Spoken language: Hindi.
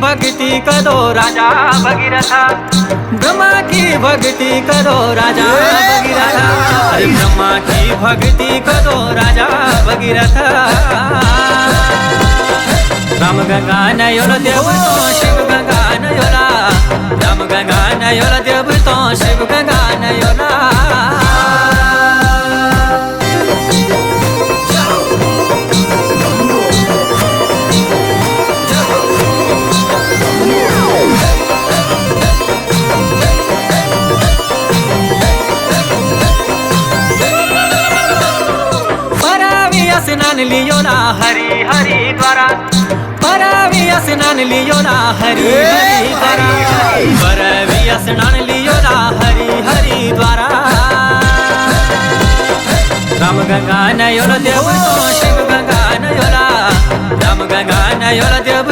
भक्ति करो राजा भगीरथा, ब्रह्मा की भक्ति करो राजा भगीरथा, अरे ब्रह्मा की भक्ति करो राजा भगीरथा। राम गंगा नयोला देव तो शिव गंगा नयोला, राम गंगा नयोला देव तो शिव गंगा नयोला। स्नान लियो ना हरि हरि द्वारा, परवी स्नान लियो ना हरि हरि द्वारा, परवी स्नान लियो ना हरि हरि द्वारा। राम गंगा नयोला देव तो शिव गंगा नयोला, राम गंगा नयोला देव